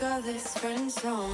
of this friend zone.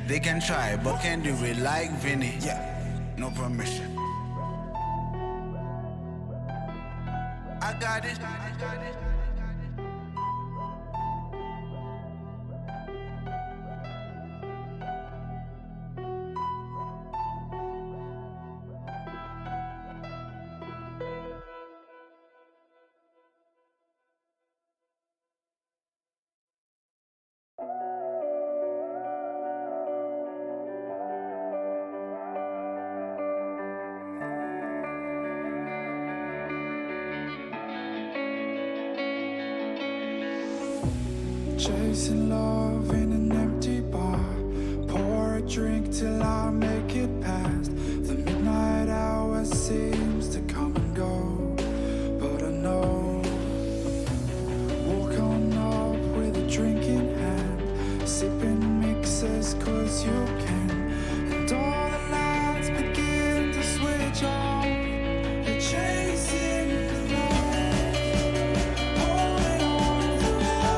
They can try, but can't do it like Vinny. Yeah, no permission. I got it. Chasing love in an empty bar. Pour a drink till I make it past. The midnight hour seems to come and go, but I know. Walk on up with a drink in hand, sipping mixers cause you can. And all the lights begin to switch off. You're chasing the light, holding on for life.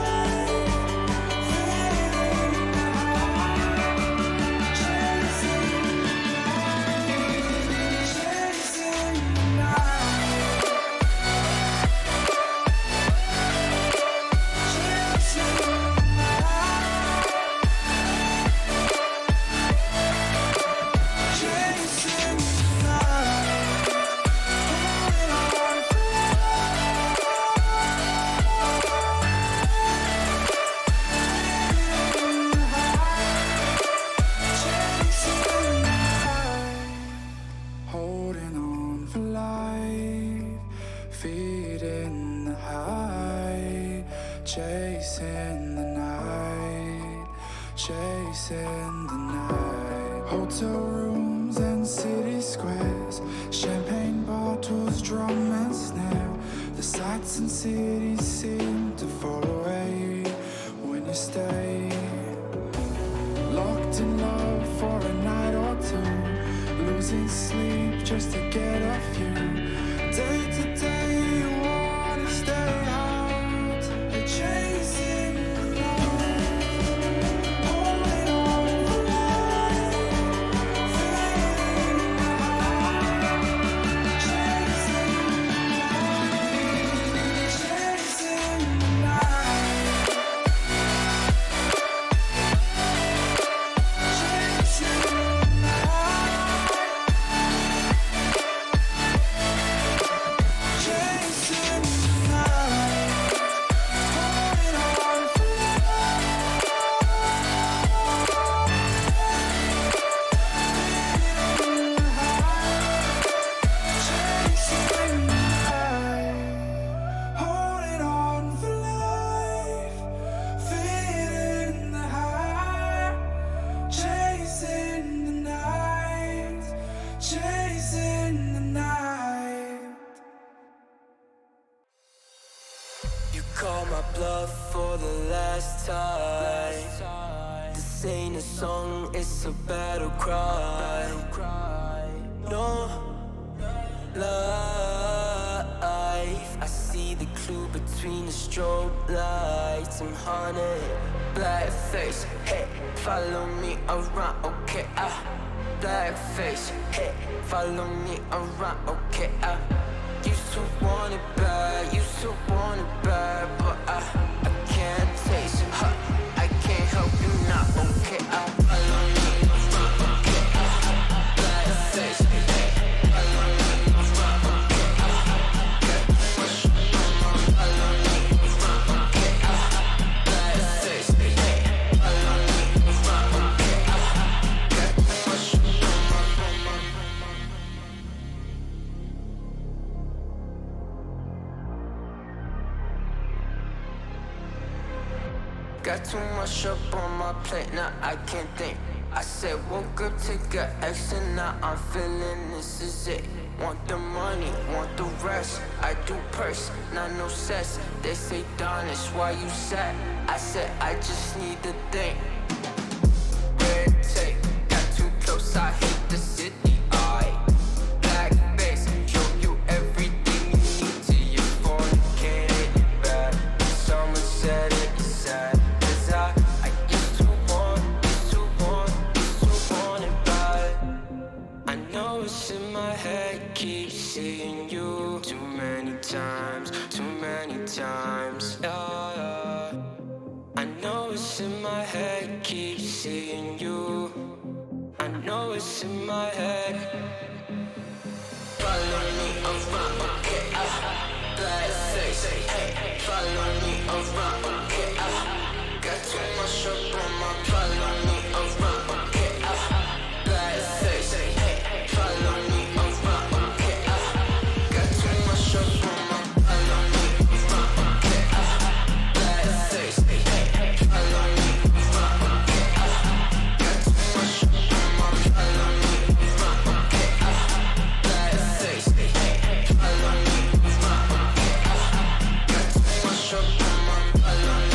chasing the night, chasing the night. Hotel rooms and city squares, champagne bottles, drum and snare. The sights and cities seem to fall away when you stay. Locked in love for a night or two, losing sleep just to get off you. Day to day you wanna stay out, you're chasing the night, holding on for life, feeling the high, chasing the night, chasing the night, chasing the night, chasing the night, holding on for life, feeling the high, chasing the night, holding on for life, feeling the high, chasing the night, chasing the night. You call my bluff for the last time. This ain't a song, it's a battle cry. No life. I see the clue between the strobe lights. I'm haunted, black face. Hey, follow me around, okay? Black face. Hey, follow me around, okay? Used to want it bad, used to want it bad, but I can't taste it. I can't help you now, okay? Follow me around, okay? Black face. Hey, follow me around, okay? Follow me around, okay? Black face. Hey, follow me around, okay? Got too much up on my plate, now I can't think. I said woke up, take a X, and now I'm feeling this is it. Want the money, want the rest. I do purse, not no sex. They say Donish, why you sad? I said I just need to think. Red tape, got too close, I hate the city. Black face, show you everything you need till you fornicate it bad. Someone said it's sad. I used to want it bad. I know it's in my head, keep seeing you too many times, yeah. I know it's in my head, keep seeing you. I know it's in my head. Follow me around, okay? Black face, hey, follow me around, okay? Got too much up on my follow me around, okay? Black face, hey, follow me around, okay? Got too much up on my follow me around, okay? Black face, hey, follow me around, okay? Got too much up on my follow me around, okay? Black face, hey, follow me around, okay? Got too much up on my follow me.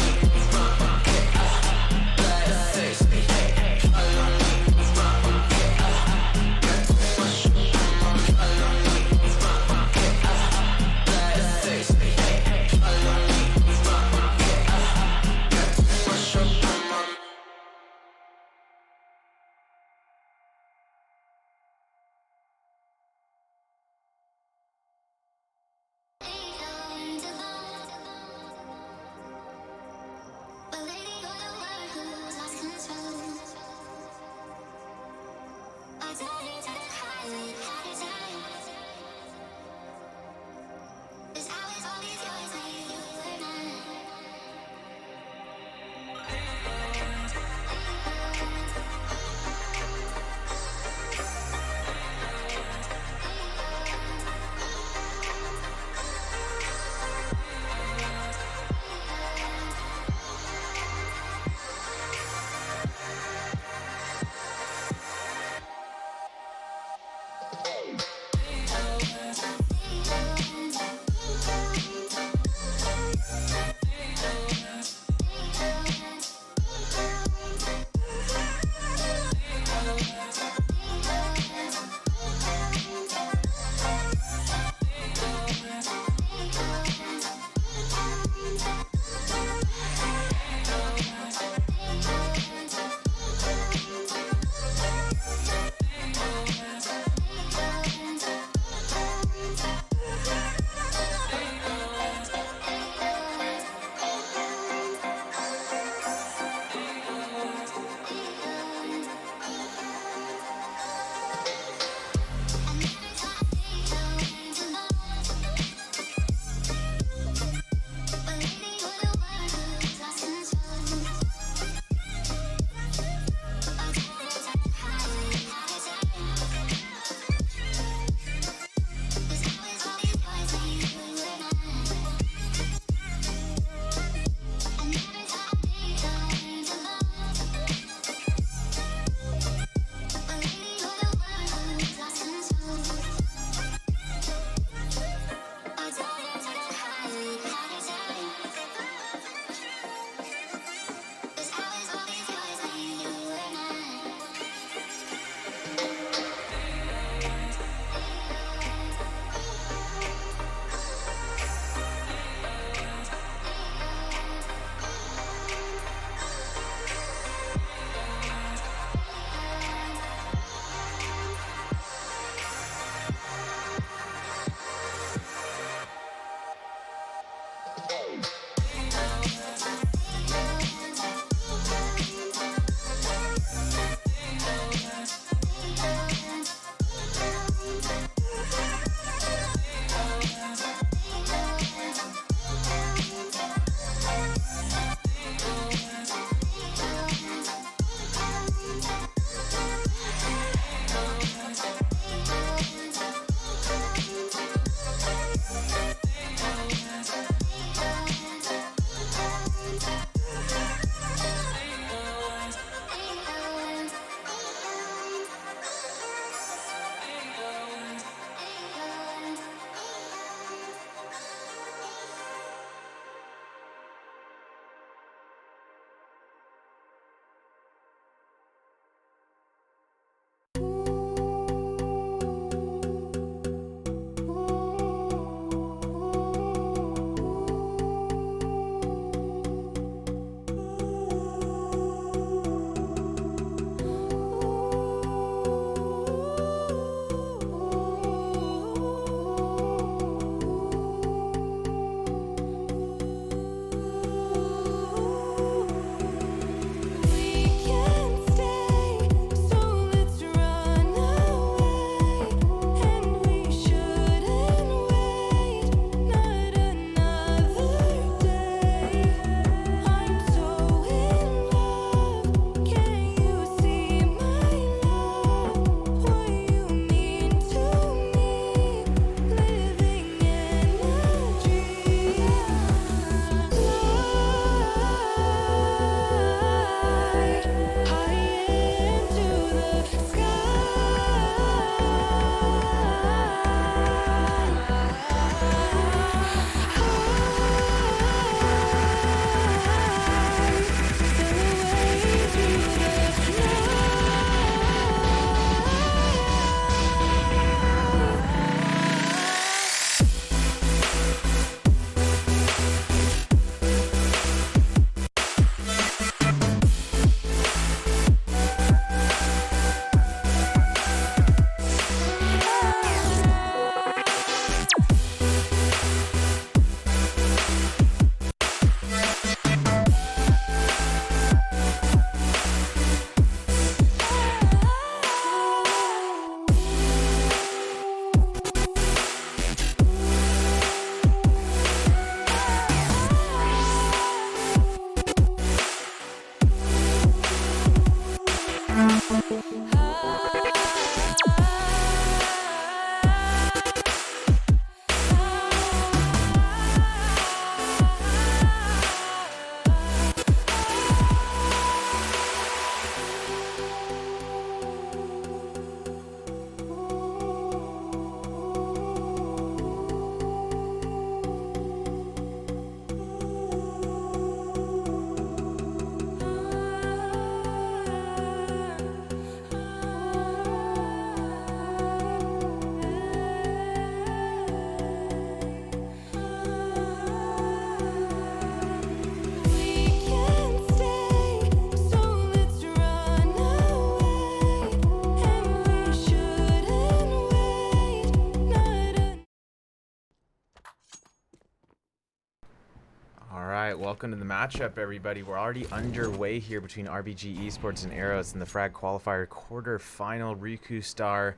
welcome to the matchup, everybody. We're already underway here between RBG Esports and Eros in the Frag Qualifier quarterfinal. Riku Star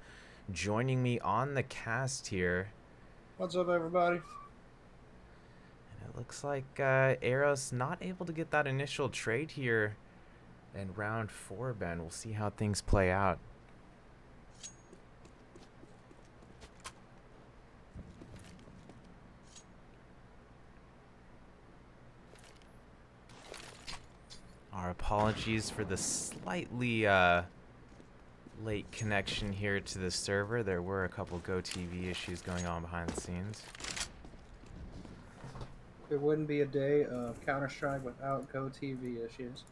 joining me on the cast here. What's up, everybody? And it looks like Eros not able to get that initial trade here in round 4, Ben. We'll see how things play out. Our apologies for the slightly late connection here to the server. There were a couple GoTV issues going on behind the scenes. It wouldn't be a day of Counter-Strike without GoTV issues.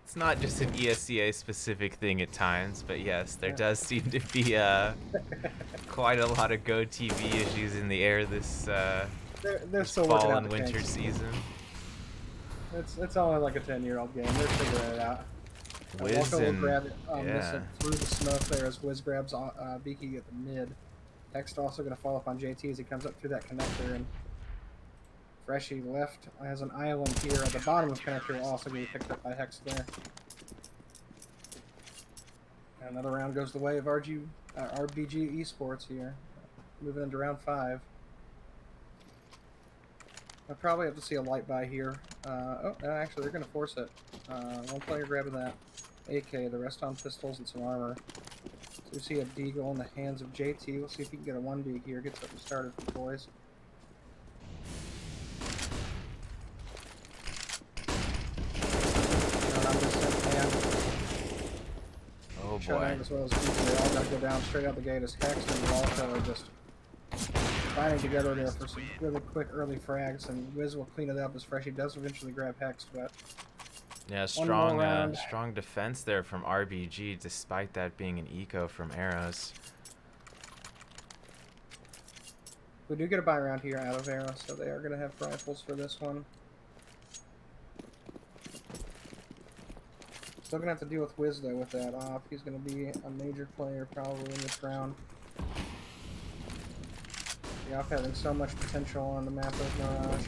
It's not just an ESCA specific thing at times, but yes, there does seem to be quite a lot of GoTV issues in the air this, They're this still fall working out and the winter kinks. season. It's only like a 10-year-old game. They're figuring it out. Wiz Walker will and grab it, yeah. through the smoke there as Wiz grabs Beaky at the mid. Hext also going to fall up on JT as he comes up through that connector, and Freshy left has an island here at the bottom of the connector, will also be picked up by Hex there. And another round goes the way of RBG Esports here. Moving into round 5. I probably have to see a light by here. Actually, they're going to force it. One player grabbing that AK, the rest on pistols and some armor. So we see a deagle in the hands of JT. We'll see if he can get a 1B here. Get something started for the boys. Oh Shut boy. down as well as Beaky. They all got to go down straight out the gate as Hex and Walter are just fighting together there for some really quick early frags, and Wiz will clean it up as Freshy does eventually grab Hex, but Yeah, one more strong round. strong defense there from RBG, despite that being an eco from Eros. We do get a buy round here out of Eros, so they are going to have rifles for this one. Still going to have to deal with Wiz, though, with that off. He's going to be a major player probably in this round. The off having so much potential on the map of Mirage.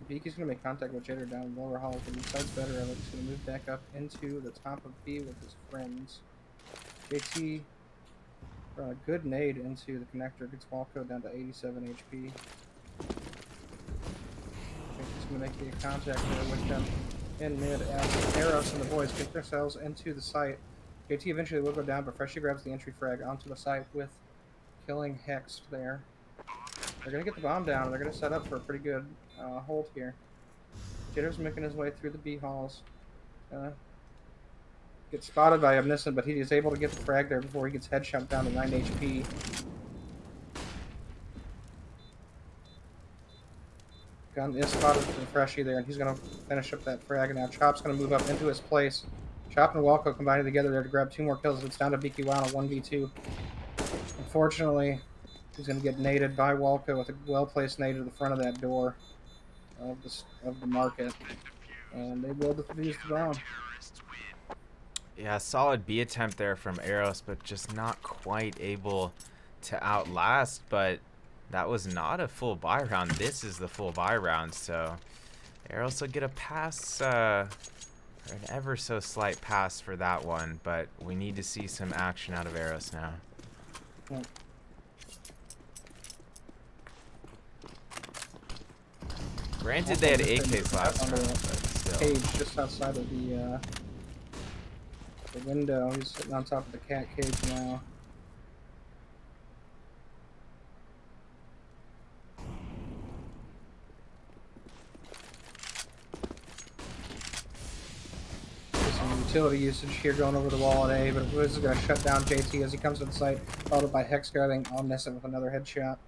Beaky's going to make contact with Jitter down the lower hall, but he decides better of it. He's going to move back up into the top of B with his friends. JT, a good nade into the connector, gets Walco down to 87 HP. JT's going to make the contact there with them in mid as Eros and the boys get themselves into the site. JT eventually will go down, but Freshie grabs the entry frag onto the site with killing Hex there. They're going to get the bomb down, and they're going to set up for a pretty good hold here. Jitter's making his way through the B halls. Gets spotted by Omniscient, but he is able to get the frag there before he gets headshot down to 9 HP. Gun is spotted for Freshie there, and he's going to finish up that frag. And now Chop's going to move up into his place. Chop and Walco combining together there to grab 2 more kills. It's down to Beaky Wow on a 1v2. Unfortunately, he's going to get naded by Walco with a well-placed nade to the front of that door of the market. And they will defuse the bomb. Yeah, solid B attempt there from Eros, but just not quite able to outlast. But that was not a full buy round. This is the full buy round, so Eros will get a pass, or an ever so slight pass for that one. But we need to see some action out of Eros now. Yeah. Granted, they had AKs last round, but still. Cage just outside of the window. He's sitting on top of the cat cage now. There's some utility usage here going over the wall at A, but Wiz is going to shut down JT as he comes to the site, followed by Hex grabbing Omniscient with another headshot.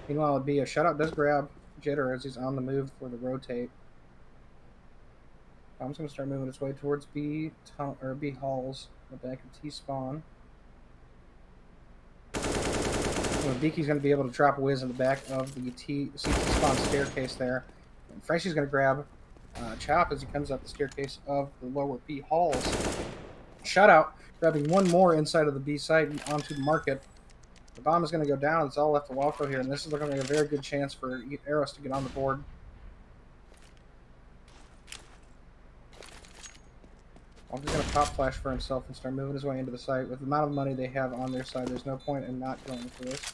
Meanwhile, at B, a shutout does grab Jitter as he's on the move for the rotate. Bomb's going to start moving its way towards B halls, the back of T spawn. Beaky's going to be able to drop Wiz in the back of the CT spawn staircase there. And Freshie's going to grab Chop as he comes up the staircase of the lower B halls. Shutout Grabbing one more inside of the B site and onto the market. The bomb is going to go down. It's all left to Walco here, and this is looking like a very good chance for Eros to get on the board. Walco's going to pop flash for himself and start moving his way into the site. With the amount of money they have on their side, there's no point in not going for this.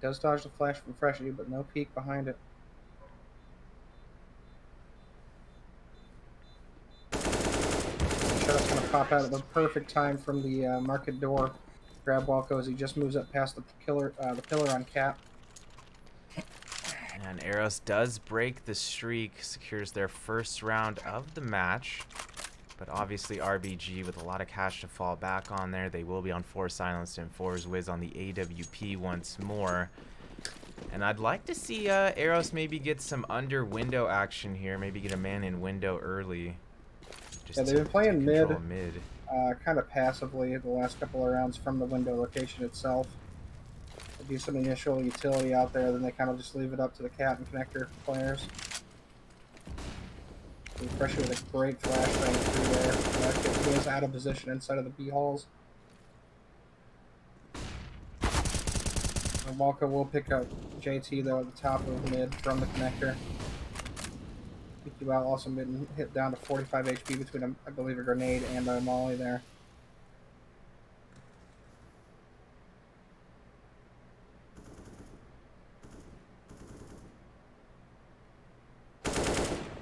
Does dodge the flash from Freshie, but no peek behind it. Shutup's going to pop out at the perfect time from the market door. Grab Walco as he just moves up past the pillar on Cap. And Eros does break the streak, secures their first round of the match. But obviously RBG with a lot of cash to fall back on there. They will be on 4 silenced and 4's whiz on the AWP once more. And I'd like to see Eros maybe get some under window action here. Maybe get a man in window early. Just Yeah, they've been playing mid. mid. Kind of passively the last couple of rounds from the window location itself. They do some initial utility out there, then they kind of just leave it up to the cat and connector players. Pressure with a great flashbang through there. He is out of position inside of the B halls. And Walco will pick up JT though at the top of mid from the connector. BQ also been hit down to 45 HP between, I believe, a grenade and a molly there.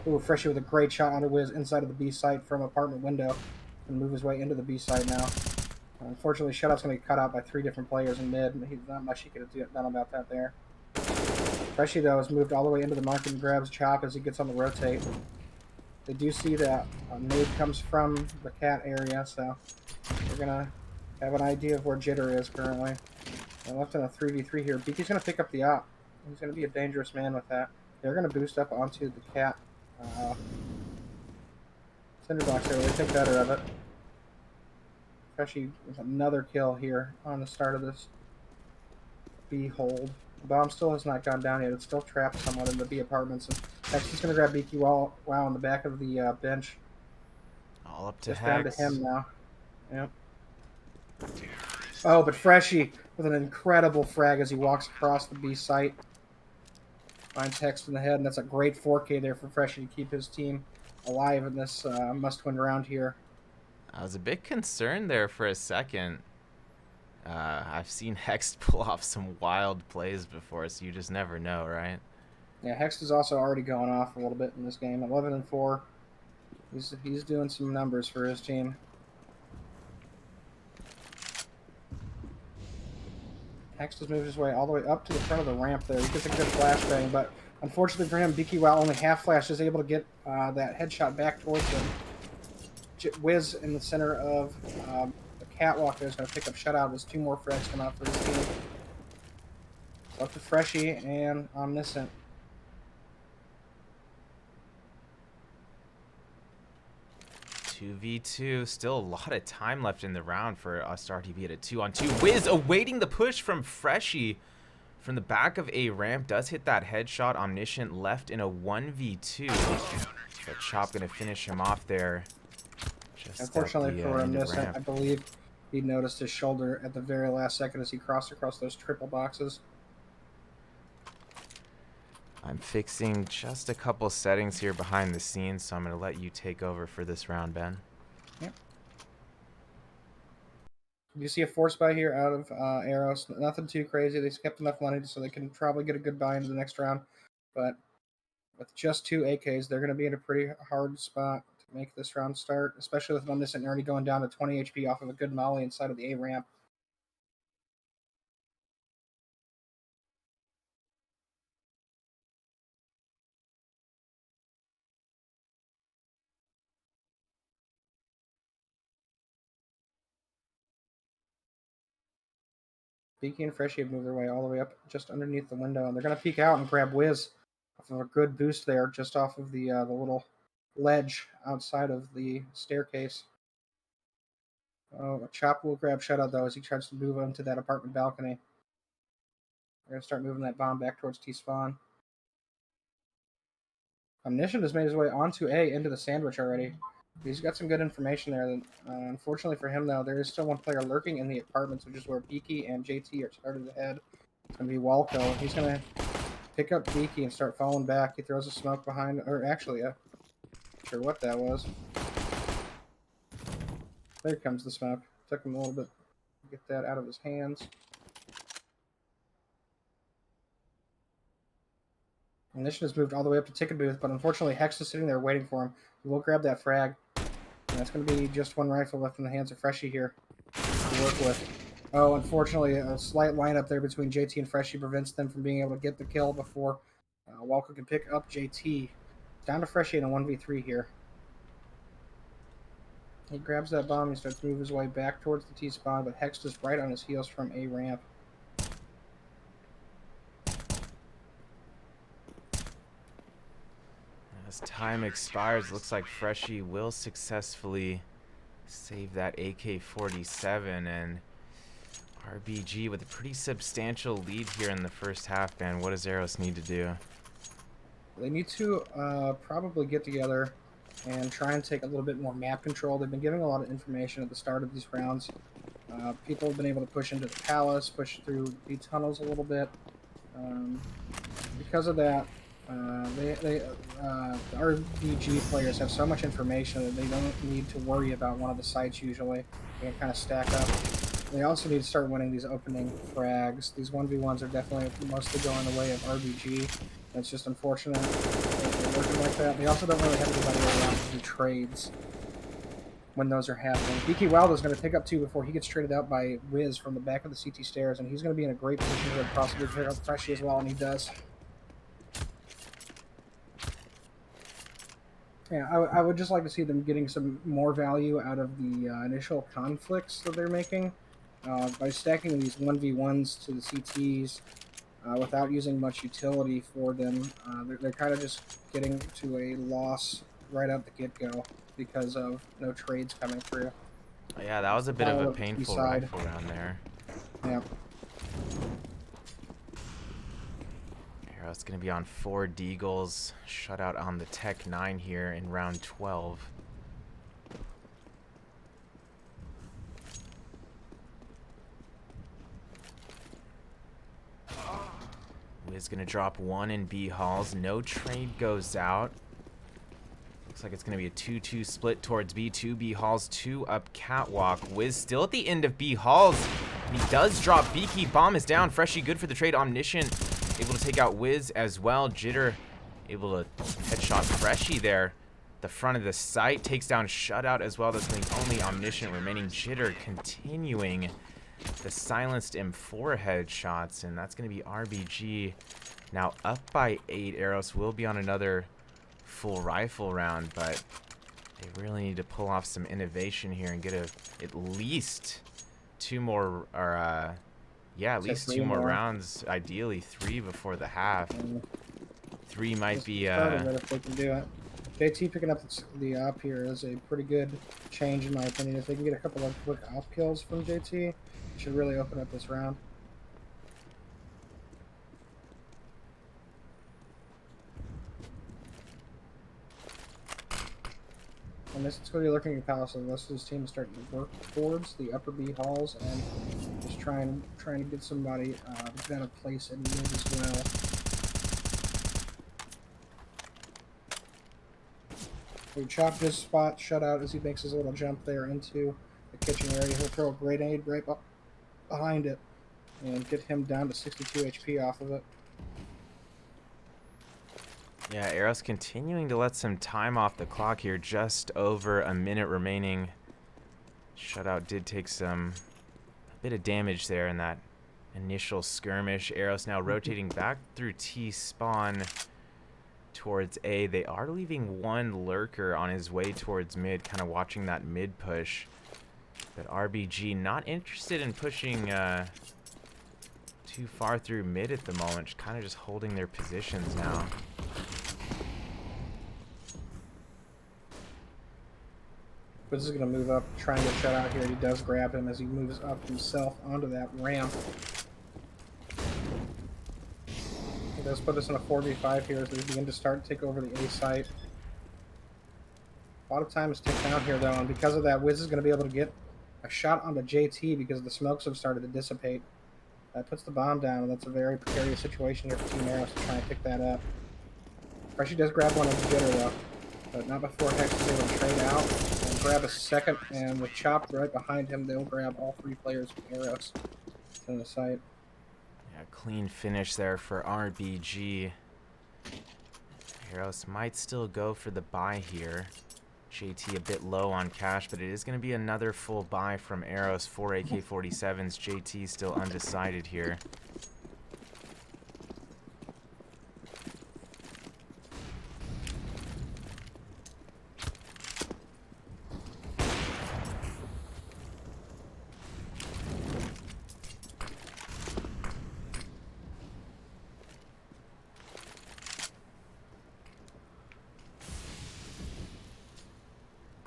Ooh, Freshie with a great shot under whiz inside of the B site from apartment window. And move his way into the B site now. Unfortunately, Shutup's going to get cut out by 3 different players in mid. He's not much he could have done about that there. Freshie, though, has moved all the way into the market and grabs Chop as he gets on the rotate. They do see that nade comes from the cat area, so they're going to have an idea of where Jitter is currently. They're left in a 3v3 here. BT's going to pick up the op. He's going to be a dangerous man with that. They're going to boost up onto the cat cinderbox there. They think better of it. Freshie with another kill here on the start of this B hold. The bomb still has not gone down yet. It's still trapped somewhat in the B apartments. And Hex is going to grab BQ wow on the back of the bench. All up to Just Hex. down to him now. Yep. Oh, but Freshie with an incredible frag as he walks across the B site. Finds Hex in the head, and that's a great 4K there for Freshie to keep his team alive in this must-win round here. I was a bit concerned there for a second. I've seen Hex pull off some wild plays before, so you just never know, right? Yeah, Hex is also already going off a little bit in this game. 11-4. He's doing some numbers for his team. Hex has moved his way all the way up to the front of the ramp there. He gets a good flashbang, but unfortunately for him, BQ while only half flash is able to get that headshot back towards him. Wiz in the center of the catwalk there is going to pick up shutout as 2 more frags come out for this team. It's up to Freshie and Omniscient. Two v2, still a lot of time left in the round for us to RTB at a 2-on-2. Wiz awaiting the push from Freshie from the back of A ramp. Does hit that headshot. Omniscient left in a 1v2. But Chop gonna finish him off there. Unfortunately for Omniscient, I believe he noticed his shoulder at the very last second as he crossed across those triple boxes. I'm fixing just a couple settings here behind the scenes, so I'm going to let you take over for this round, Ben. Yep. You see a force buy here out of Eros. Nothing too crazy. They kept enough money so they can probably get a good buy into the next round. But with just 2 AKs, they're going to be in a pretty hard spot to make this round start, especially with Omniscient already going down to 20 HP off of a good molly inside of the A ramp. Beaky and Freshie have moved their way all the way up just underneath the window, and they're going to peek out and grab Wiz off of a good boost there, just off of the little ledge outside of the staircase. Oh, Chop will grab Shutout, though, as he tries to move onto that apartment balcony. They're going to start moving that bomb back towards T-spawn. Omniscient has made his way onto A into the sandwich already. He's got some good information there. Unfortunately for him, though, there is still one player lurking in the apartments, which is where Beaky and JT are started ahead. It's going to be Walco. He's going to pick up Beaky and start falling back. He throws a smoke behind, or actually, not sure what that was. There comes the smoke. Took him a little bit to get that out of his hands. Ignition has moved all the way up to ticket booth, but unfortunately Hex is sitting there waiting for him. He will grab that frag. And that's going to be just one rifle left in the hands of Freshie here to work with. Oh, unfortunately, a slight lineup there between JT and Freshie prevents them from being able to get the kill before Walker can pick up JT. Down to Freshie in a 1v3 here. He grabs that bomb and starts to move his way back towards the T-spawn, but Hex is right on his heels from A ramp. As time expires, looks like Freshie will successfully save that AK-47, and RBG with a pretty substantial lead here in the first half, man. What does Eros need to do? They need to probably get together and try and take a little bit more map control. They've been giving a lot of information at the start of these rounds. People have been able to push into the palace, push through the tunnels a little bit. Because of that, the RBG players have so much information that they don't need to worry about one of the sites usually. They can kind of stack up. They also need to start winning these opening frags. These 1v1s are definitely mostly going the way of RBG. It's just unfortunate that they're working like that. They also don't really have anybody around to do trades when those are happening. BK Wildo's going to pick up two before he gets traded out by Wiz from the back of the CT stairs, and he's going to be in a great position to possibly pick up Freshie as well, and he does. Yeah, I would just like to see them getting some more value out of the initial conflicts that they're making by stacking these 1v1s to the CTs without using much utility for them. They're kind of just getting to a loss right out the get-go because of no trades coming through. Oh, yeah, that was a bit of a painful rifle round there. Yeah. Eros going to be on 4 Deagles, shutout on the Tech 9 here in round 12. Wiz going to drop 1 in B halls. No trade goes out. Looks like it's going to be a 2-2 split towards B2. B halls 2 up catwalk. Wiz still at the end of B halls. And he does drop Beaky. Bomb is down. Freshie good for the trade. Omniscient able to take out Wiz as well. Jitter able to headshot Freshie there. The front of the site takes down Shutout as well. That's the only Omniscient remaining. Jitter continuing the silenced M4 headshots, and that's going to be RBG now up by 8. Eros will be on another full rifle round, but they really need to pull off some innovation here and get at least 2 more, or at least 2 more rounds, ideally 3 before the half. 3 might be if they can do it. JT picking up the op here is a pretty good change in my opinion. If they can get a couple of quick op kills from JT, it should really open up this round. And this is going to be lurking in Palace, and most of his team is starting to work towards the upper B halls and just trying to get somebody who's got a place in mid as well. We chopped his spot, Shutout, as he makes his little jump there into the kitchen area. He'll throw a grenade right up behind it and get him down to 62 HP off of it. Yeah, Eros continuing to let some time off the clock here. Just over a minute remaining. Shutout did take a bit of damage there in that initial skirmish. Eros now rotating back through T spawn towards A. They are leaving 1 lurker on his way towards mid, kind of watching that mid push. But RBG not interested in pushing too far through mid at the moment, kind of just holding their positions now. But this is going to move up, try and get shut out here. He does grab him as he moves up himself onto that ramp. He does put us in a 4v5 here as they begin to take over the A site. A lot of time is ticked down here, though, and because of that, Wiz is going to be able to get a shot onto JT because the smokes have started to dissipate. That puts the bomb down, and that's a very precarious situation here for Team Eros to try and pick that up. Freshie does grab one of the Jitter, though, but not before Hex is able to trade out and grab a second, and with Chop right behind him, they'll grab all 3 players from Eros in the site. Yeah, clean finish there for RBG. Eros might still go for the buy here. JT a bit low on cash, but it is going to be another full buy from Eros. 4 AK-47s. JT still undecided here.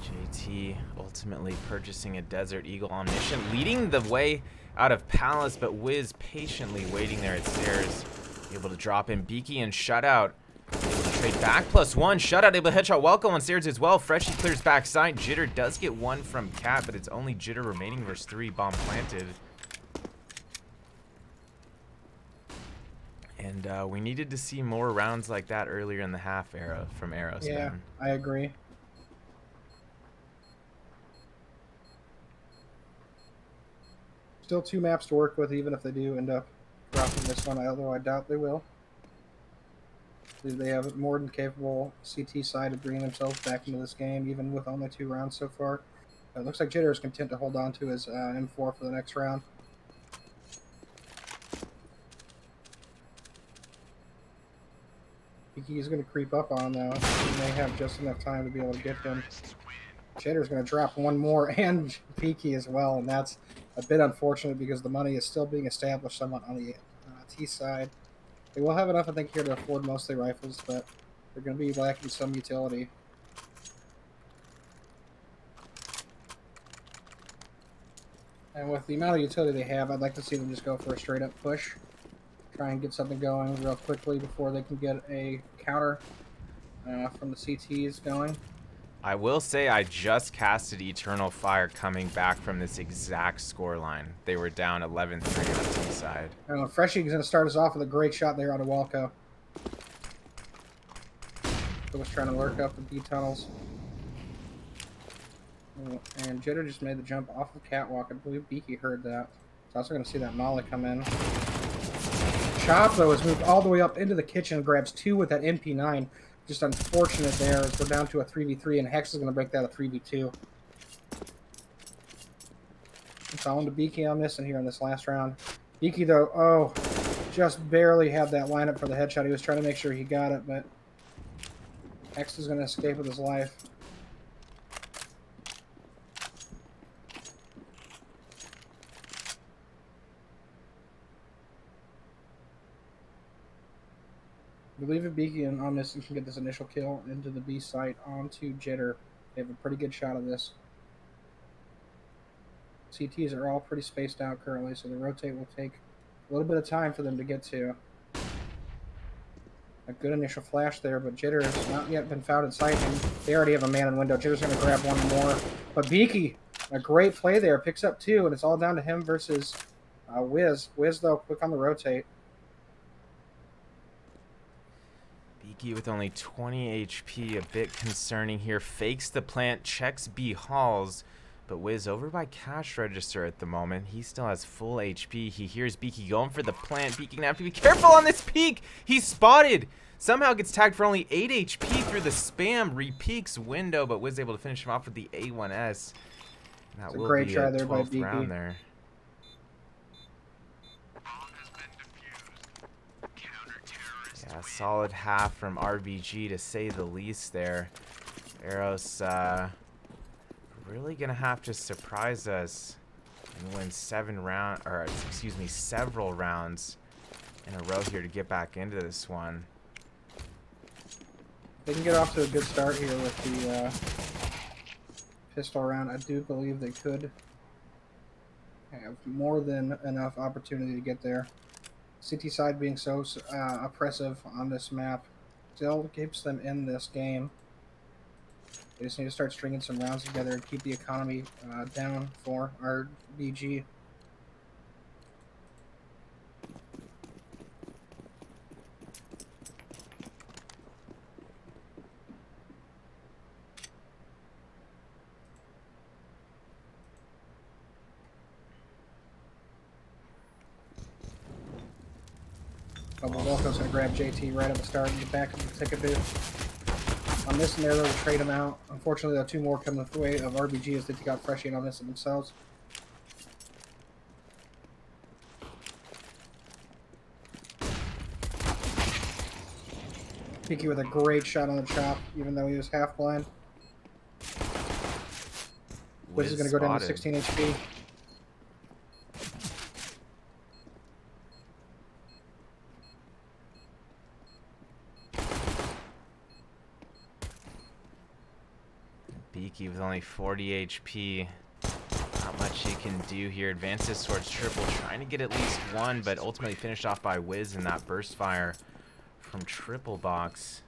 JT ultimately purchasing a Desert Eagle Omniscient, leading the way out of Palace, but Wiz patiently waiting there at stairs, able to drop in Beaky and Shutout, able to trade back +1, Shutout able to headshot Welko on stairs as well. Freshie clears backside, Jitter does get 1 from Cat, but it's only Jitter remaining versus 3, bomb planted. And we needed to see more rounds like that earlier in the half from Eros. Yeah, man. I agree. Still 2 maps to work with, even if they do end up dropping this one, although I doubt they will. They have more than capable CT side of bringing themselves back into this game, even with only 2 rounds so far. It looks like Jitter is content to hold on to his M4 for the next round. He's going to creep up on him now. He may have just enough time to be able to get him. Jitter's going to drop 1 more, and Peaky as well, and that's a bit unfortunate because the money is still being established somewhat on the T side. They will have enough, I think, here to afford mostly rifles, but they're going to be lacking some utility. And with the amount of utility they have, I'd like to see them just go for a straight-up push. Try and get something going real quickly before they can get a counter from the CTs going. I will say I just casted Eternal Fire coming back from this exact scoreline. They were down 11-3 on the T side. Freshie is going to start us off with a great shot there out of Walco. He was trying to lurk up the B tunnels. And Jitter just made the jump off the catwalk. I believe Beaky heard that. So also going to see that Molly come in. Chop, though, has moved all the way up into the kitchen and grabs 2 with that MP9. Just unfortunate there as we're down to a 3v3, and Hex is going to break that a 3v2. Following to Beaky on this and here in this last round. Beaky, though, just barely had that lineup for the headshot. He was trying to make sure he got it, but Hex is going to escape with his life. I believe if Beaky and Omniscient can get this initial kill into the B site onto Jitter, they have a pretty good shot of this. CTs are all pretty spaced out currently, so the rotate will take a little bit of time for them to get to. A good initial flash there, but Jitter has not yet been found in sight, and they already have a man in window. Jitter's going to grab 1 more, but Beaky, a great play there, picks up 2, and it's all down to him versus Wiz. Wiz, though, quick on the rotate. Beaky with only 20 HP, a bit concerning here. Fakes the plant, checks B halls, but Wiz over by cash register at the moment. He still has full HP. He hears Beaky going for the plant. Beaky gonna have to be careful on this peek. He's spotted. Somehow gets tagged for only 8 HP through the spam. Repeaks window, but Wiz able to finish him off with the A1S. That It's a will great be try a there by 12th Beaky. round there. Yeah, solid half from RBG to say the least there. Eros really gonna have to surprise us and win several rounds in a row here to get back into this one. They can get off to a good start here with the pistol round. I do believe they could have more than enough opportunity to get there. CT side being so oppressive on this map still keeps them in this game. They just need to start stringing some rounds together and keep the economy down for RBG. Volko's going to grab JT right at the start and get back into the ticket booth. On this and there, they'll trade him out. Unfortunately, there are 2 more coming the way of RBG as they take out Freshie on this themselves. Peaky with a great shot on the chop, even though he was half blind. Wiz is going to go down to 16 HP. Beaky with only 40 HP. Not much he can do here. Advances towards triple, trying to get at least one, but ultimately finished off by Wiz in that burst fire from triple box.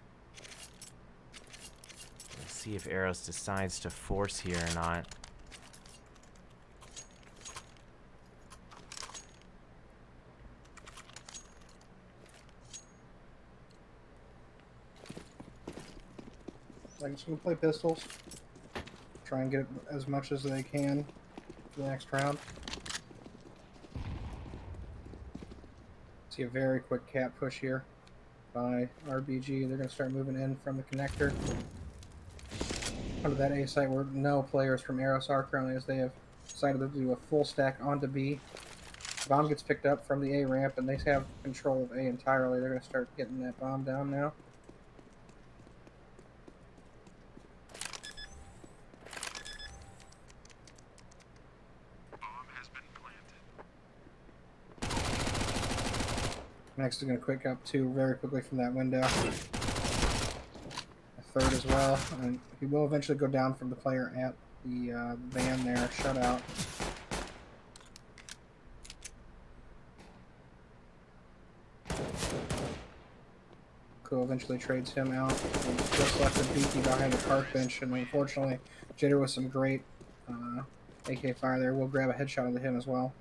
Let's see if Eros decides to force here or not. I'm just going to play pistols. Try and get as much as they can for the next round. See a very quick cat push here by RBG. They're going to start moving in from the connector. Under that A site where no players from Eros are currently, as they have decided to do a full stack onto B. Bomb gets picked up from the A ramp and they have control of A entirely. They're going to start getting that bomb down now. Next is going to quick up 2 very quickly from that window. A third as well. And he will eventually go down from the player at the van there. Shut out. Cool eventually trades him out. He's just left a Beaky behind the park bench. And unfortunately, Jitter with some great AK fire there will grab a headshot into him as well.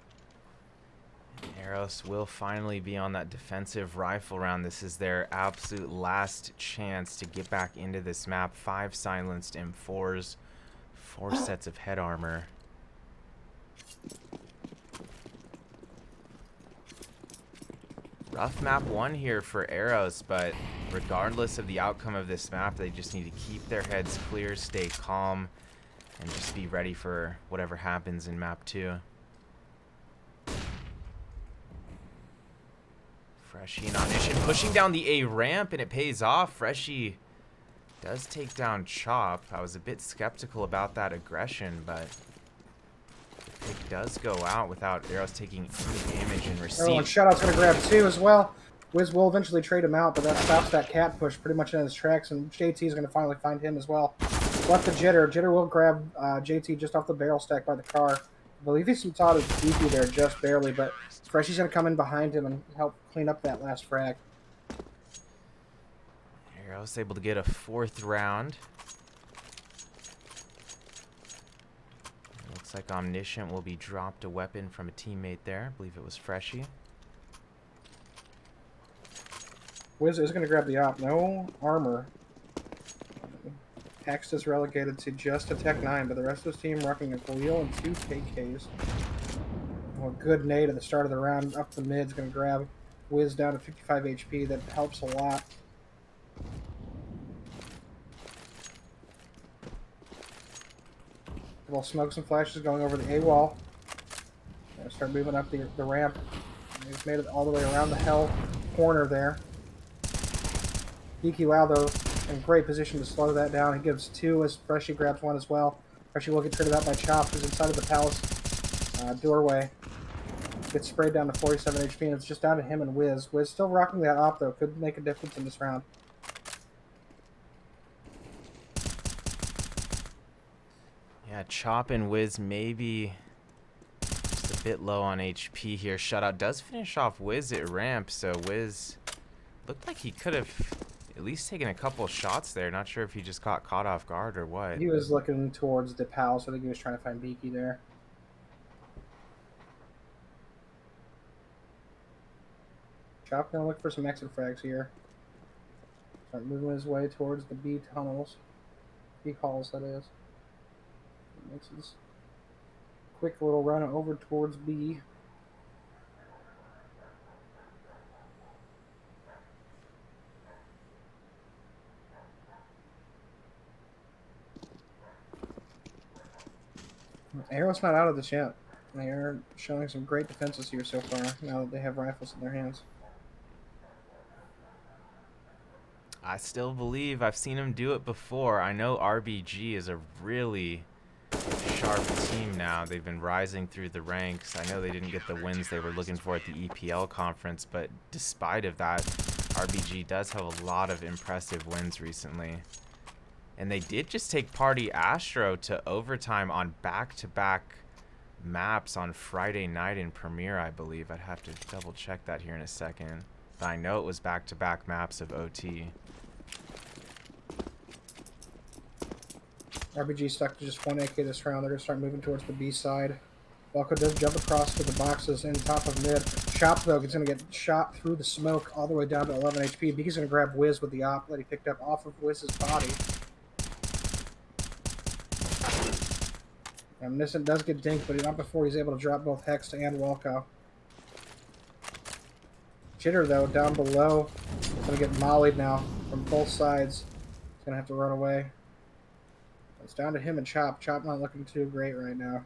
Eros will finally be on that defensive rifle round. This is their absolute last chance to get back into this map. 5 silenced M4s, 4 sets of head armor. Rough map 1 here for Eros, but regardless of the outcome of this map, they just need to keep their heads clear, stay calm, and just be ready for whatever happens in map 2. Freshie and Omniscient pushing down the A ramp, and it pays off. Freshie does take down Chop. I was a bit skeptical about that aggression, but the pick does go out without Eros taking any damage in receipt. Oh, and Shoutout's going to grab 2 as well. Wiz will eventually trade him out, but that stops that cat push pretty much in his tracks, and JT is going to finally find him as well. Left the Jitter. Jitter will grab JT just off the barrel stack by the car. I believe he's some thought of Beaky there just barely, but Freshie's going to come in behind him and help clean up that last frag. Eros able to get a 4th round. Looks like Omniscient will be dropped a weapon from a teammate there. I believe it was Freshie. Wiz is going to grab the op. No armor. Hext is relegated to just a Tech 9, but the rest of his team rocking a Galil and 2 KKs. Oh, a good nade at the start of the round. Up the mid is going to grab Wiz down to 55 HP. That helps a lot. Well, smokes and flashes going over the A wall. Start moving up the ramp. He's made it all the way around the hell corner there. Beaky Wow, though, in great position to slow that down. He gives 2 as Freshie grabs 1 as well. Freshie will get traded out by Chop, who's inside of the palace doorway. Gets sprayed down to 47 HP, and it's just down to him and Wiz. Wiz still rocking that op, though. Could make a difference in this round. Yeah, Chop and Wiz maybe just a bit low on HP here. Shutout does finish off Wiz at ramp, so Wiz looked like he could have at least taking a couple shots there. Not sure if he just got caught off guard or what. He was looking towards the palace. I think he was trying to find Beaky there. Chop gonna look for some exit frags here. Start moving his way towards the B tunnels. B halls, that is. Makes his quick little run over towards B. Eros not out of this yet. They are showing some great defenses here so far, now that they have rifles in their hands. I still believe I've seen him do it before. I know RBG is a really sharp team now. They've been rising through the ranks. I know they didn't get the wins they were looking for at the EPL conference, but despite of that, RBG does have a lot of impressive wins recently. And they did just take Party Astro to overtime on back-to-back maps on Friday night in Premiere, I believe. I'd have to double check that here in a second. But I know it was back-to-back maps of OT. RBG stuck to just one AK this round. They're going to start moving towards the B side. Walko does jump across to the boxes in top of mid. Chop, though, is going to get shot through the smoke all the way down to 11 HP. Beaky's going to grab Wiz with the op that he picked up off of Wiz's body. And Nissen does get dinked, but not before he's able to drop both Hex and Walko. Jitter, though, down below, is going to get mollied now from both sides. He's going to have to run away. It's down to him and Chop. Chop not looking too great right now.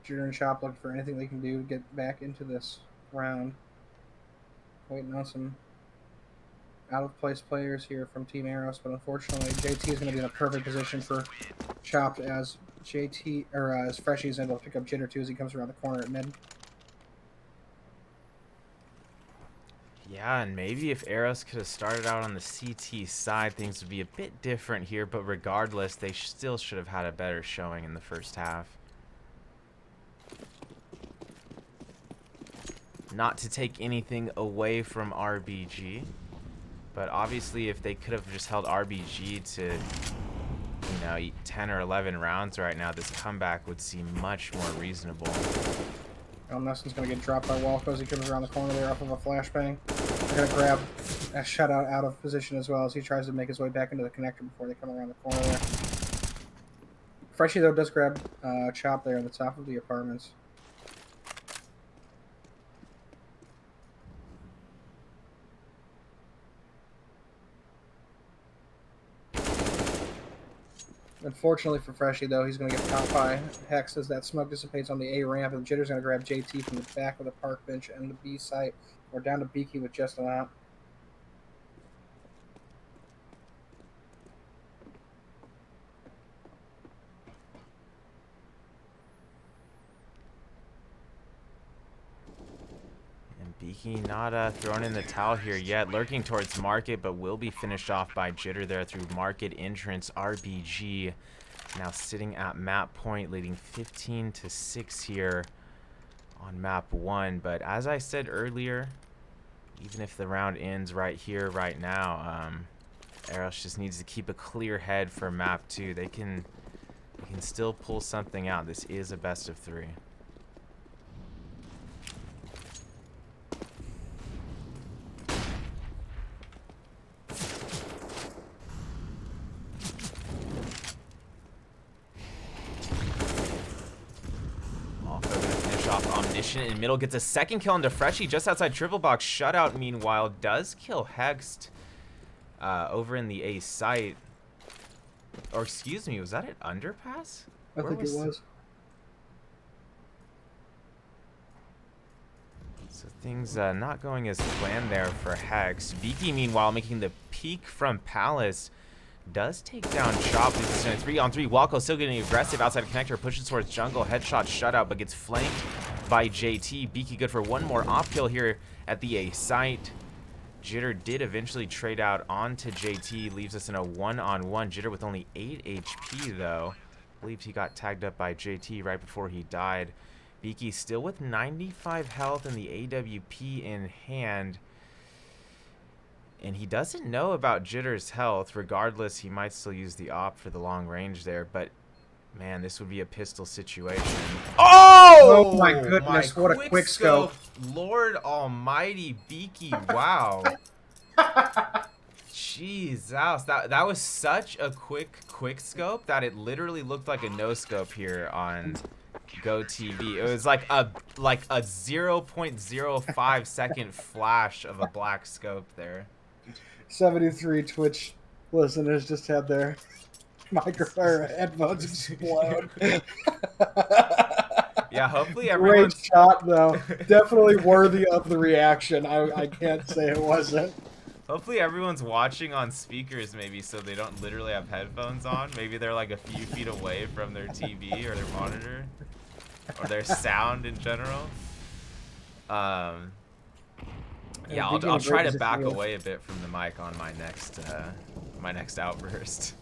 Jitter and Chop looking for anything they can do to get back into this round. Waiting on some out-of-place players here from Team Eros, but unfortunately, JT is going to be in a perfect position for Chopped as JT or as Freshie is able to pick up Jitter too as he comes around the corner at mid. Yeah, and maybe if Eros could have started out on the CT side, things would be a bit different here, but regardless, they still should have had a better showing in the first half. Not to take anything away from RBG, but obviously if they could have just held RBG to, you know, 10 or 11 rounds right now, this comeback would seem much more reasonable. Nelson's going to get dropped by Walko as he comes around the corner there off of a flashbang. They're going to grab a shutout out of position as well as he tries to make his way back into the connector before they come around the corner there. Freshie, though, does grab Chop there in the top of the apartments. Unfortunately for Freshie, though, he's going to get caught by Hex as that smoke dissipates on the A ramp, and Jitter's going to grab JT from the back of the park bench and the B site. We're down to Beaky with just an out. And Beaky not thrown in the towel here yet, lurking towards Market, but will be finished off by Jitter there through Market entrance. RBG now sitting at map point, leading 15-6 here on map 1. But as I said earlier, even if the round ends right here, right now, Eros just needs to keep a clear head for map 2. They can still pull something out. This is a best of 3. In middle, gets a second kill into Freshie just outside triple box. Shutout, meanwhile, does kill Hexed over in the A site. Or excuse me, was that an underpass? I think it was. So things not going as planned there for Hex. Beaky, meanwhile, making the peek from Palace. Does take down Chop. This is 3-on-3. Walko still getting aggressive outside of connector, pushes towards jungle. Headshot shutout, but gets flanked by JT. Beaky good for one more off kill here at the A site. Jitter did eventually trade out onto JT. Leaves us in a 1-on-1. Jitter with only 8 HP though. Believed he got tagged up by JT right before he died. Beaky still with 95 health and the AWP in hand. And he doesn't know about Jitter's health. Regardless, he might still use the op for the long range there. But, man, this would be a pistol situation. Oh my goodness, what a quick scope. Lord almighty, Beaky, wow. Jesus, that was such a quick scope that it literally looked like a no scope here on Go TV. It was like a 0.05 second flash of a black scope there. 73 Twitch listeners just had their headphones explode. Yeah, hopefully Great everyone's... shot, though. Definitely worthy of the reaction. I can't say it wasn't. Hopefully everyone's watching on speakers maybe so they don't literally have headphones on. Maybe they're like a few feet away from their TV or their monitor. Or their sound in general. Yeah, I'll try to back away a bit from the mic on my next outburst.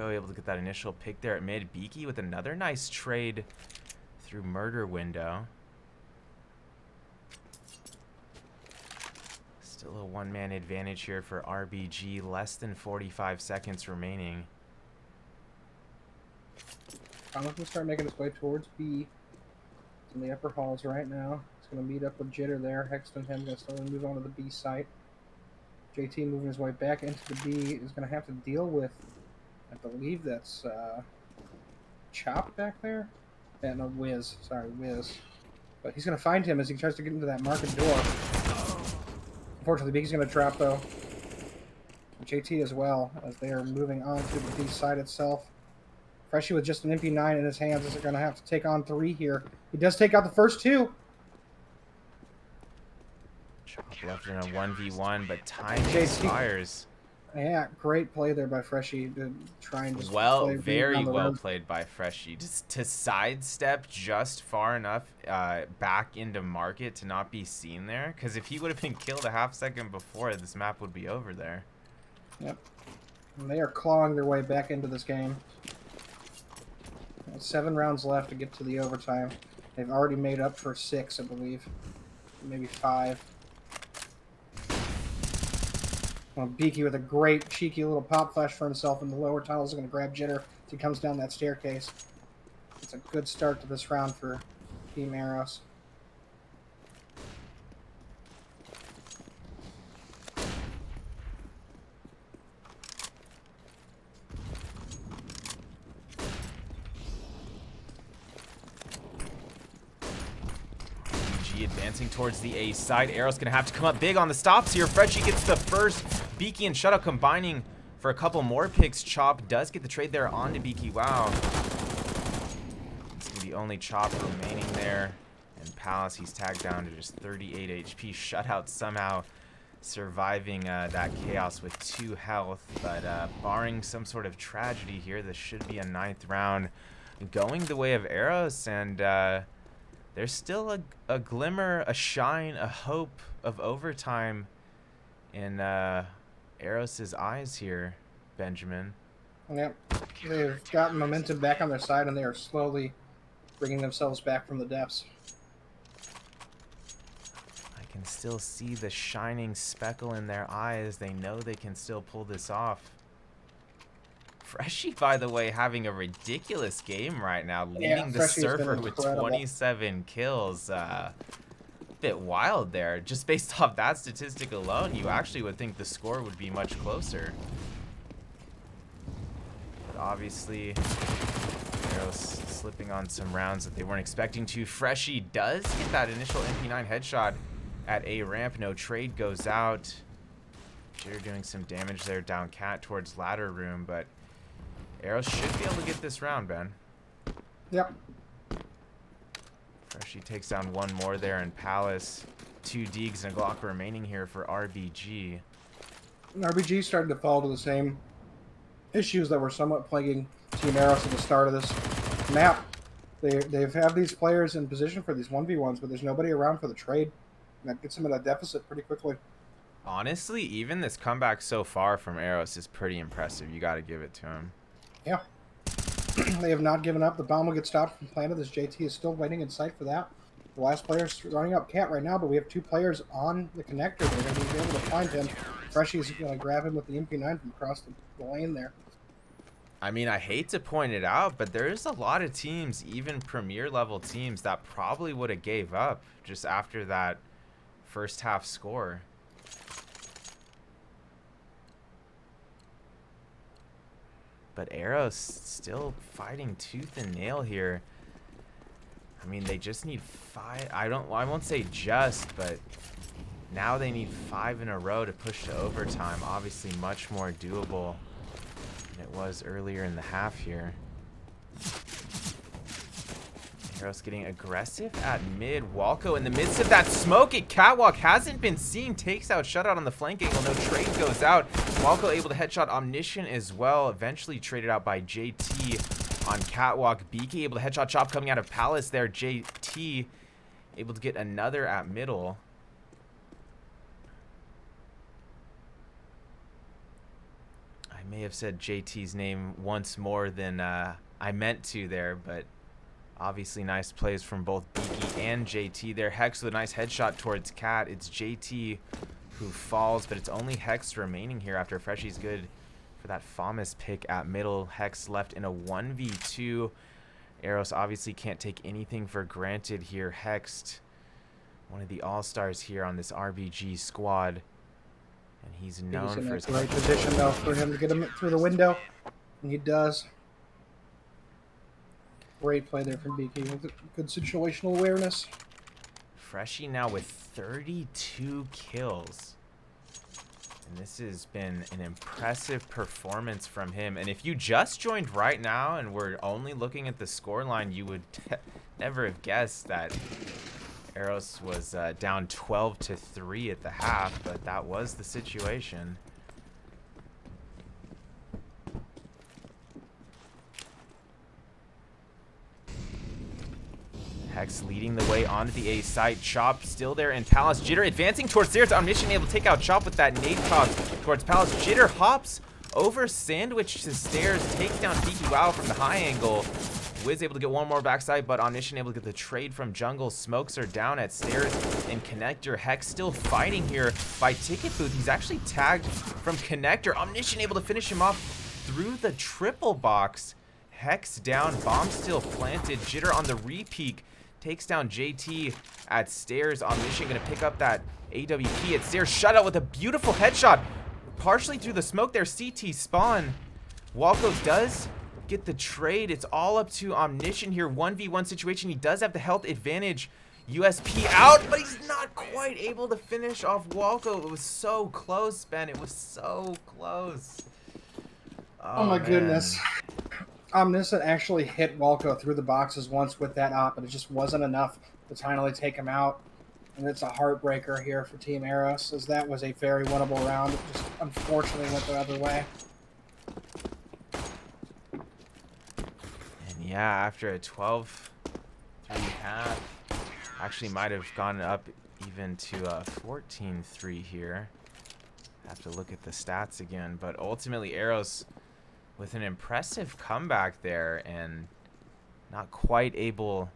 Able to get that initial pick there at mid. Beaky with another nice trade through murder window. Still a one-man advantage here for RBG. Less than 45 seconds remaining. I'm going to start making his way towards B. It's in the upper halls right now. It's going to meet up with Jitter there. Hexton and him going to slowly move on to the B site. JT moving his way back into the B is going to have to deal with, I believe that's Chop back there? Yeah, no, Wiz. Sorry, Wiz. But he's going to find him as he tries to get into that market door. Unfortunately, Beaky's going to trap, though. JT as well, as they are moving on to the B side itself. Freshie with just an MP9 in his hands is going to have to take on 3 here. He does take out the first 2. Chop left in a 1v1, but time expires. Yeah, great play there by Freshie to try and just very well played by Freshie. Just to sidestep just far enough back into market to not be seen there. Because if he would have been killed a half second before, this map would be over there. Yep. And they are clawing their way back into this game. 7 rounds left to get to the overtime. They've already made up for 6, I believe. Maybe 5. Well, Beaky with a great cheeky little pop flash for himself in the lower tunnels is going to grab Jitter as he comes down that staircase. It's a good start to this round for Team Eros. Advancing towards the A side. Eros gonna have to come up big on the stops here. Freshie gets the first. Beaky and Shutout combining for a couple more picks. Chop does get the trade there onto Beaky. Wow. It's gonna be only Chop remaining there. And Palace, he's tagged down to just 38 HP. Shutout somehow surviving that chaos with 2 health. But barring some sort of tragedy here, this should be a 9th round going the way of Eros. And there's still a glimmer, a shine, a hope of overtime in Eros' eyes here, Benjamin. Yep. They've gotten momentum back on their side, and they are slowly bringing themselves back from the depths. I can still see the shining speckle in their eyes. They know they can still pull this off. Freshie, by the way, having a ridiculous game right now, leading the Freshie's been Surfer with incredible. 27 kills. Bit wild there. Just based off that statistic alone, you actually would think the score would be much closer. But obviously, Eros slipping on some rounds that they weren't expecting to. Freshie does get that initial MP9 headshot at A ramp. No trade goes out. Jitter doing some damage there down cat towards ladder room, but Eros should be able to get this round, Ben. Yep. Freshie takes down one more there in Palace. 2 Deegs and a Glock remaining here for RBG. And RBG started to fall to the same issues that were somewhat plaguing Team Eros at the start of this map. They've had these players in position for these 1v1s, but there's nobody around for the trade. And that gets them in a deficit pretty quickly. Honestly, even this comeback so far from Eros is pretty impressive. You got to give it to him. Yeah. They have not given up. The bomb will get stopped from planted as JT is still waiting in sight for that. The last player's running up cat right now, but we have 2 players on the connector. They're going to be able to find him. Freshie's going to grab him with the MP9 from across the lane there. I mean, I hate to point it out, but there's a lot of teams, even premier level teams, that probably would have gave up just after that first half score. But Eros still fighting tooth and nail here. I mean, they just need 5. I won't say just, but now they need 5 in a row to push to overtime. Obviously much more doable than it was earlier in the half here. Eros getting aggressive at mid. Walco in the midst of that smoke at Catwalk hasn't been seen. Takes out Shutout on the flank angle. No trade goes out. Walco able to headshot Omniscient as well. Eventually traded out by JT on Catwalk. Beaky able to headshot Chop coming out of Palace there. JT able to get another at middle. I may have said JT's name once more than I meant to there, but obviously nice plays from both Beaky and JT there. Hex with a nice headshot towards Cat. It's JT who falls, but it's only Hex remaining here after Freshie's good for that FAMAS pick at middle. Hex left in a 1v2. Eros obviously can't take anything for granted here. Hexed, one of the all-stars here on this RBG squad. And he's known for his... Great position, though, for him to get him through the window. And he does. Great play there from Beaky with good situational awareness. Freshie now with 32 kills. And this has been an impressive performance from him. And if you just joined right now and we're only looking at the scoreline, you would never have guessed that Eros was down 12-3 at the half, but that was the situation. Hex leading the way onto the A site. Chop still there in Palace. Jitter advancing towards stairs. Omniscient able to take out Chop with that nade toss towards Palace. Jitter hops over sandwich to stairs. Takes down Tiki Wow from the high angle. Wiz able to get one more backside, but Omniscient able to get the trade from jungle. Smokes are down at stairs and connector. Hex still fighting here by Ticket Booth. He's actually tagged from connector. Omniscient able to finish him off through the triple box. Hex down. Bomb still planted. Jitter on the re-peek. Takes down JT at stairs. Omniscient going to pick up that AWP at stairs. Shutout with a beautiful headshot. Partially through the smoke there. CT spawn. Walco does get the trade. It's all up to Omniscient here. 1v1 situation. He does have the health advantage. USP out, but he's not quite able to finish off Walco. It was so close, Ben. It was so close. Oh my goodness. Omniscient actually hit Walco through the boxes once with that op, but it just wasn't enough to finally take him out. And it's a heartbreaker here for Team Eros, as that was a very winnable round. It just unfortunately went the other way. And yeah, after a 12-3 half, actually might have gone up even to a 14-3 here. Have to look at the stats again, but ultimately Eros with an impressive comeback there and not quite able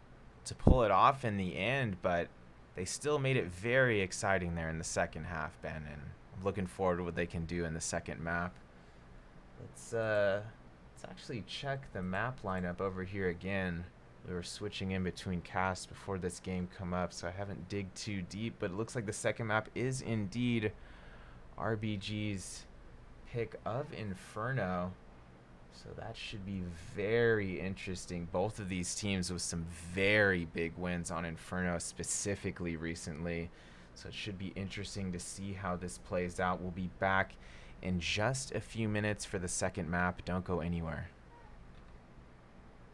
to pull it off in the end, but they still made it very exciting there in the second half, Ben, and I'm looking forward to what they can do in the second map. Let's Let's actually check the map lineup over here again. We were switching in between casts before this game come up, so I haven't digged too deep, but it looks like the second map is indeed RBG's pick of Inferno. So that should be very interesting. Both of these teams with some very big wins on Inferno specifically recently. So it should be interesting to see how this plays out. We'll be back in just a few minutes for the second map. Don't go anywhere.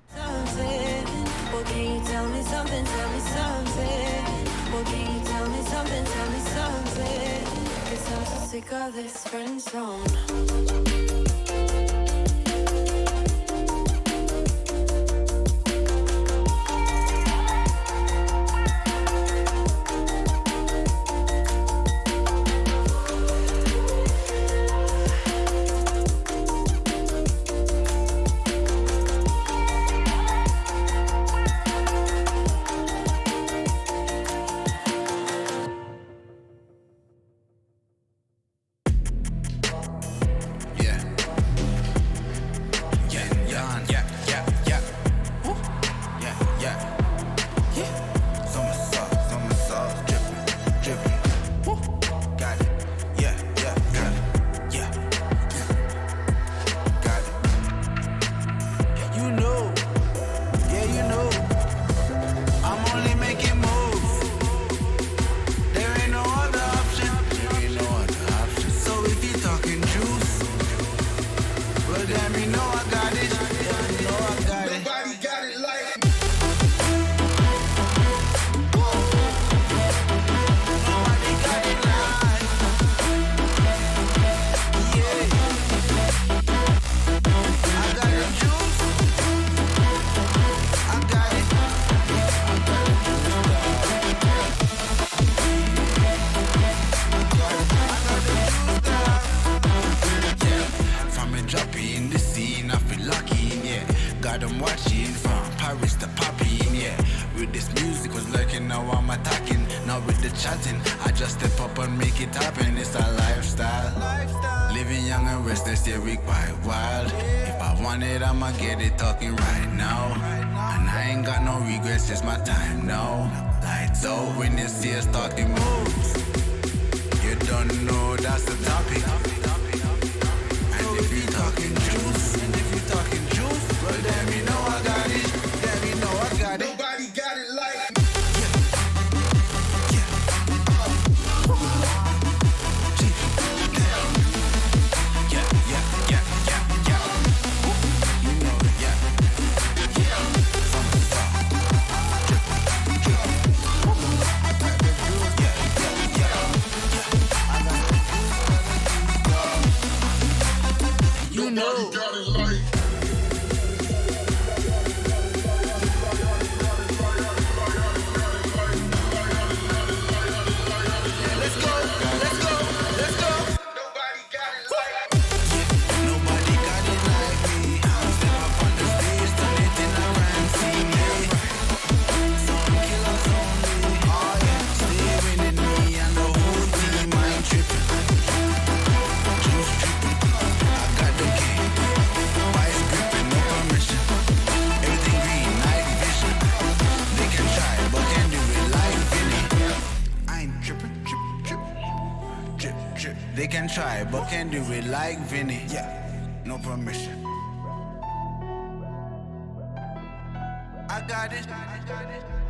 Something. Well, can you tell me something? Tell me something. Well, can you tell me something? Tell me something. 'Cause I'm so sick of this friend zone. They can try, but can do it like Vinny. Yeah, no permission. I got it.